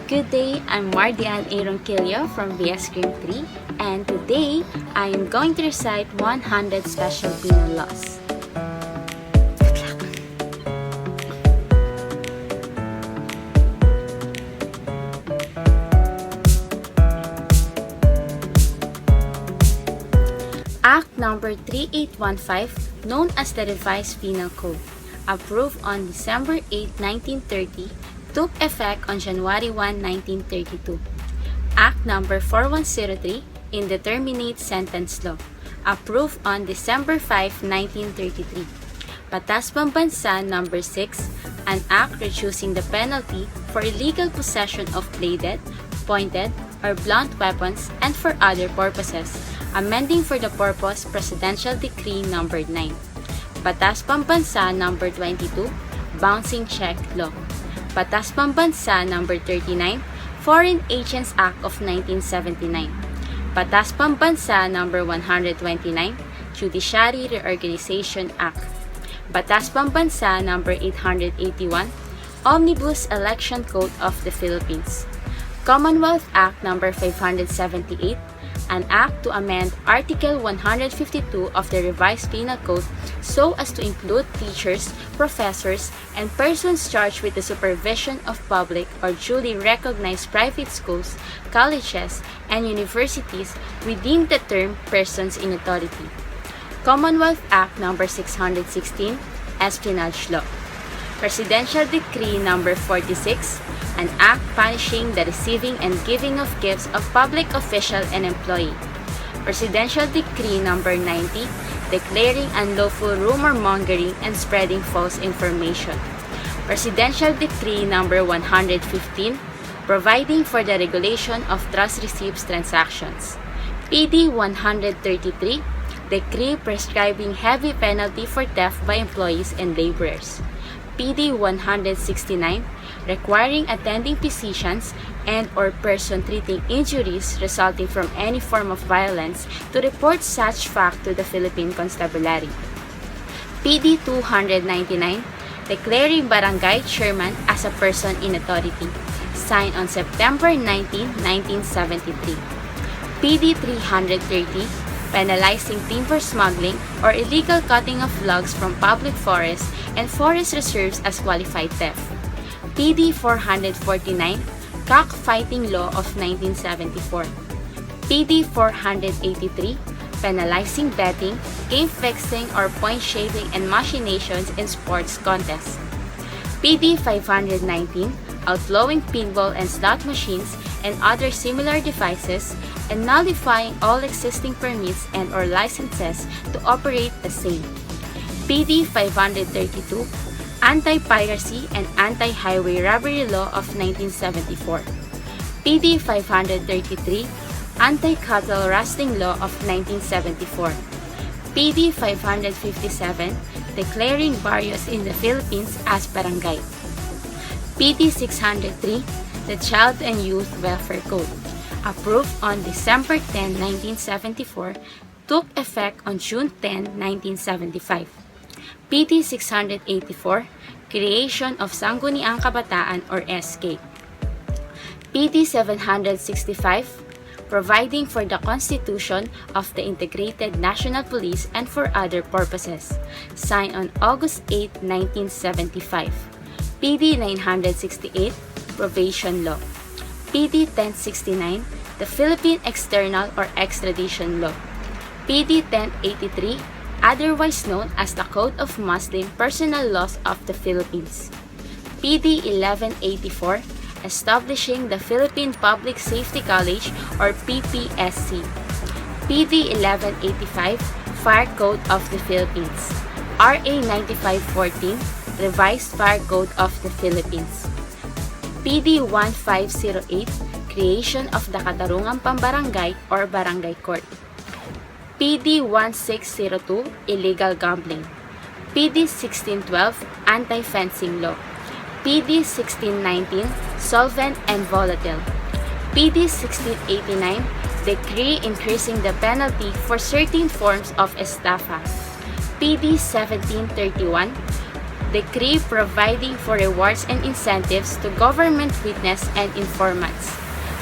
good day. I'm Mardy Ann A. Ronquillo from BS Crim 3, and today I am going to recite 100 Special Penal Laws. Act Number 3815, known as the Revised Penal Code, approved on December 8, 1930, took effect on January 1, 1932. Act Number 4103, Indeterminate Sentence Law, approved on December 5, 1933. Batas Pambansa Number 6, an act reducing the penalty for illegal possession of bladed, pointed, or blunt weapons and for other purposes, amending for the purpose Presidential Decree Number 9. Batas Pambansa Number 22, Bouncing Check Law. Batas Pambansa Number 39, Foreign Agents Act of 1979. Batas Pambansa Number 129, Judiciary Reorganization Act. Batas Pambansa Number 881, Omnibus Election Code of the Philippines. Commonwealth Act Number 578, an act to amend Article 152 of the Revised Penal Code so as to include teachers, professors, and persons charged with the supervision of public or duly recognized private schools, colleges, and universities within the term persons in authority. Commonwealth Act No. 616, Espionage Law. Presidential Decree No. 46, an act punishing the receiving and giving of gifts of public official and employee. Presidential Decree No. 90, declaring unlawful rumor-mongering and spreading false information. Presidential Decree No. 115, providing for the regulation of trust receipts transactions. PD 133, decree prescribing heavy penalty for theft by employees and laborers. PD 169, requiring attending physicians and or person treating injuries resulting from any form of violence to report such fact to the Philippine Constabulary. PD 299, declaring barangay chairman as a person in authority, signed on September 19, 1973. PD 330, penalizing timber smuggling or illegal cutting of logs from public forests and forest reserves as qualified theft. PD 449, Cockfighting Law of 1974. PD 483, penalizing betting, game fixing or point shaving and machinations in sports contests. PD 519, outlawing pinball and slot machines and other similar devices and nullifying all existing permits and or licenses to operate the same. PD 532, Anti-Piracy and Anti-Highway Robbery Law of 1974. PD 533, Anti-Cattle Rustling Law of 1974. PD 557, declaring barrios in the Philippines as barangay. PD 603, the Child and Youth Welfare Code, approved on December 10, 1974, took effect on June 10, 1975. PD 684, Creation of Sangguniang Kabataan or SK. PD 765, providing for the constitution of the Integrated National Police and for other purposes, signed on August 8, 1975. PD 968, Probation Law. PD 1069, the Philippine External or Extradition Law. PD 1083, otherwise known as the Code of Muslim Personal Laws of the Philippines. PD 1184, establishing the Philippine Public Safety College or PPSC. PD 1185, Fire Code of the Philippines. RA 9514, Revised Fire Code of the Philippines. PD 1508, creation of the Katarungang Pambarangay or Barangay Court. PD 1602, illegal gambling. PD 1612, anti-fencing law. PD 1619, solvent and volatile. PD 1689, decree increasing the penalty for certain forms of estafa. PD 1731, Decree providing for rewards and incentives to government witness and informants.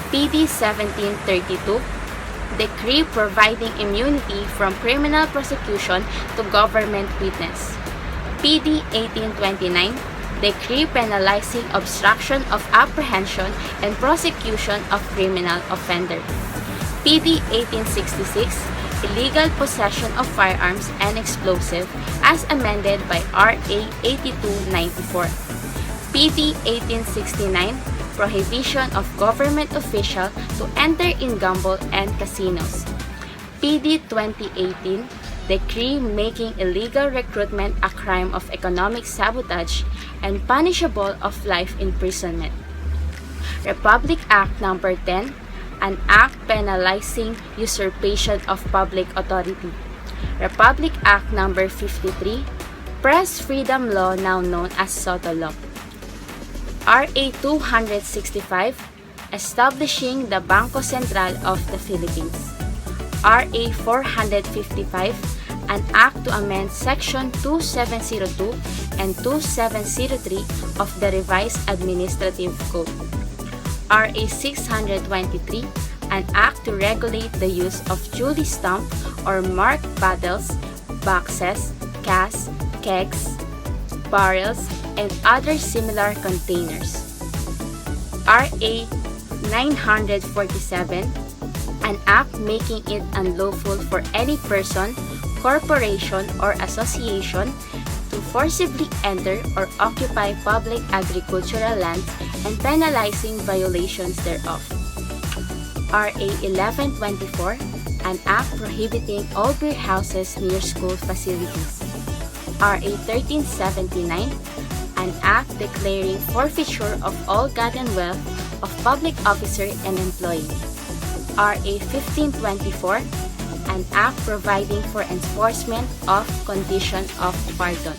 PD 1732. Decree providing immunity from criminal prosecution to government witness. PD 1829. Decree penalizing obstruction of apprehension and prosecution of criminal offender. PD 1866. Illegal possession of firearms and explosive as amended by RA 8294. PD 1869. Prohibition of government official to enter in gamble and casinos. PD 2018. Decree making illegal recruitment a crime of economic sabotage and punishable of life imprisonment. Republic Act No. 10. An act penalizing usurpation of public authority. Republic Act No. 53, Press Freedom Law, now known as SOTO Law. RA 265, establishing the Bangko Sentral of the Philippines. RA 455, an act to amend Section 2702 and 2703 of the Revised Administrative Code. RA 623, an act to regulate the use of duly stamped or marked bottles, boxes, casks, kegs, barrels, and other similar containers. RA 947, an act making it unlawful for any person, corporation, or association to forcibly enter or occupy public agricultural lands and penalizing violations thereof. RA 1124, an act prohibiting all beer houses near school facilities. RA 1379, an act declaring forfeiture of all gotten wealth of public officer and employee. RA 1524, an act providing for enforcement of condition of pardon.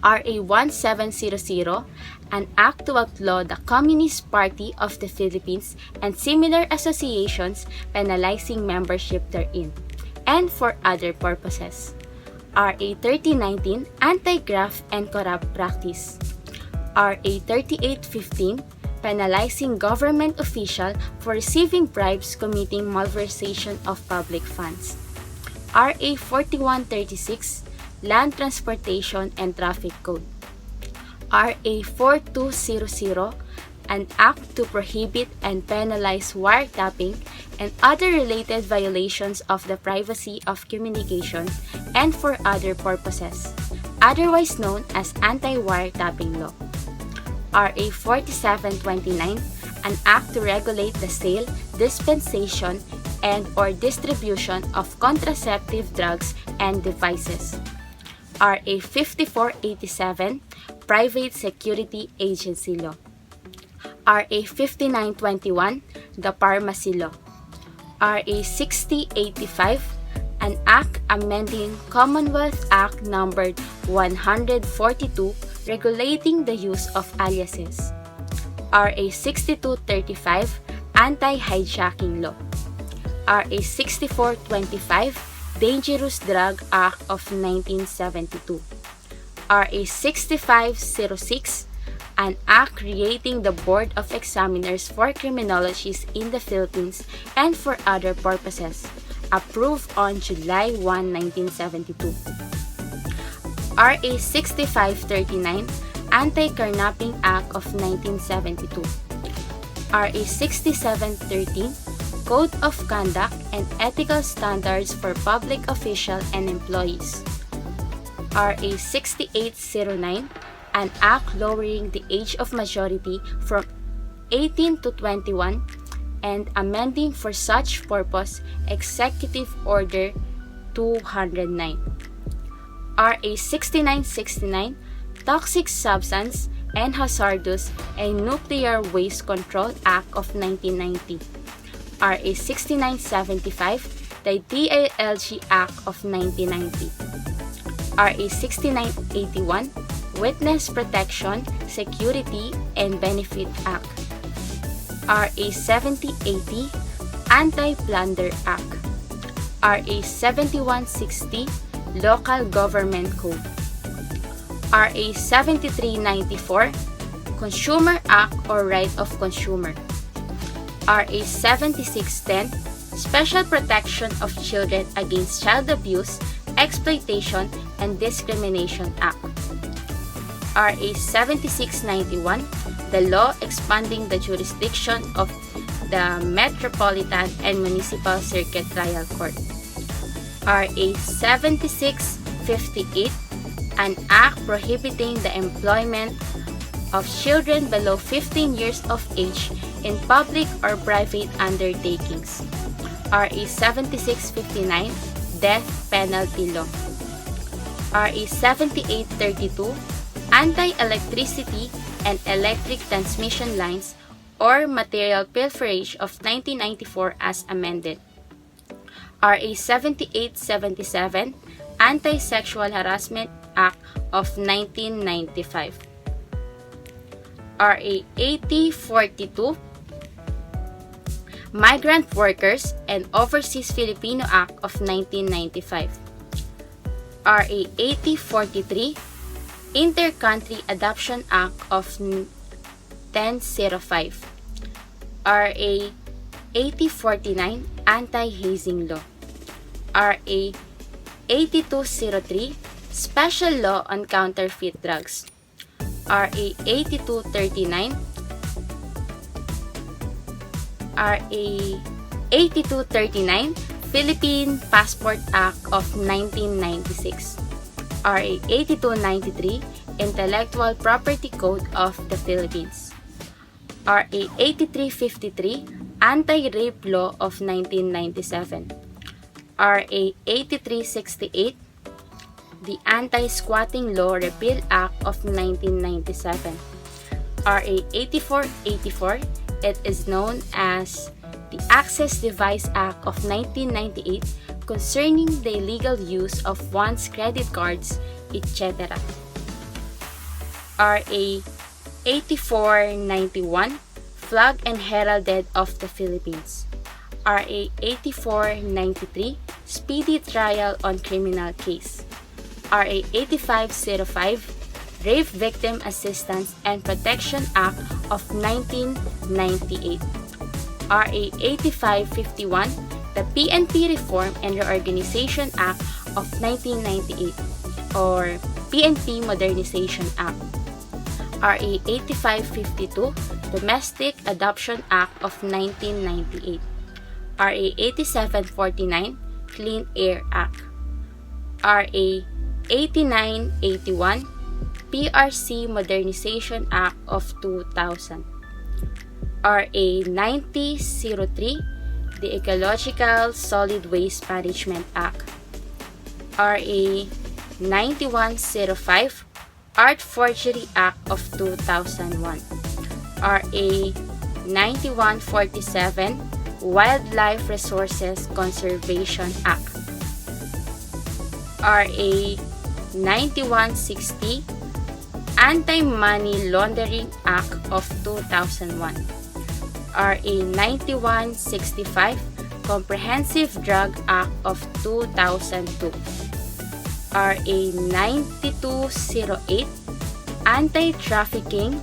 RA 1700, an act to outlaw the Communist Party of the Philippines and similar associations penalizing membership therein, and for other purposes. RA 3019, anti-graft and corrupt practice. RA 3815, penalizing government official for receiving bribes committing malversation of public funds. RA 4136, Land Transportation and Traffic Code. RA 4200, an act to prohibit and penalize wiretapping and other related violations of the privacy of communication and for other purposes, otherwise known as Anti-Wiretapping Law. RA 4729, an act to regulate the sale, dispensation, and or distribution of contraceptive drugs and devices. RA 5487, Private Security Agency Law. RA 5921, the Pharmacy Law. RA 6085, an act amending Commonwealth Act No. 142 regulating the use of aliases. RA 6235, Anti-Hijacking Law. RA 6425, Dangerous Drug Act of 1972. RA 6506, an act creating the Board of Examiners for Criminologies in the Philippines and for other purposes, approved on July 1, 1972. RA 6539, Anti-Carnapping Act of 1972. RA 6713, Code of Conduct and Ethical Standards for Public Official and Employees. RA 6809, an act lowering the age of majority from 18 to 21 and amending for such purpose Executive Order 209. RA 6969, Toxic Substance and Hazardous and Nuclear Waste Control Act of 1990. RA 6975, the DILG Act of 1990. RA 6981, Witness Protection, Security, and Benefit Act. RA 7080, Anti-Plunder Act. RA 7160, Local Government Code. RA 7394, Consumer Act or Right of Consumer. RA 7610, Special Protection of Children Against Child Abuse, Exploitation, and Discrimination Act. RA 7691, the law expanding the jurisdiction of the Metropolitan and Municipal Circuit Trial Court. RA 7658, an act prohibiting the employment of children below 15 years of age in public or private undertakings. RA 7659, Death Penalty Law. RA 7832, Anti-Electricity and Electric Transmission Lines or Material Pilferage of 1994 as amended. RA 7877, Anti-Sexual Harassment Act of 1995. RA 8042, Migrant Workers and Overseas Filipino Act of 1995. RA 8043, Inter-Country Adoption Act of 1005. RA 8049, Anti-Hazing Law. RA 8203, Special Law on Counterfeit Drugs. RA 8239, Philippine Passport Act of 1996. RA 8293, Intellectual Property Code of the Philippines. RA 8353, Anti-Rape Law of 1997. RA 8368, the Anti-Squatting Law Repeal Act of 1997. RA 8484, it is known as the Access Device Act of 1998 concerning the illegal use of one's credit cards, etc. RA 8491, Flag and Heralded of the Philippines. RA 8493, Speedy Trial on Criminal Case. RA 8505, Rape Victim Assistance and Protection Act of 1998. RA 8551, the PNP Reform and Reorganization Act of 1998 or PNP Modernization Act. RA 8552, Domestic Adoption Act of 1998. RA 8749, Clean Air Act. RA 8981, PRC Modernization Act of 2000. RA 9003, the Ecological Solid Waste Management Act. RA 9105, Art Forgery Act of 2001. RA 9147, Wildlife Resources Conservation Act. RA 9160, Anti-Money Laundering Act of 2001. RA 9165, Comprehensive Drug Act of 2002. RA 9208, Anti-Trafficking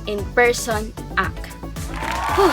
in Person Act. Whew.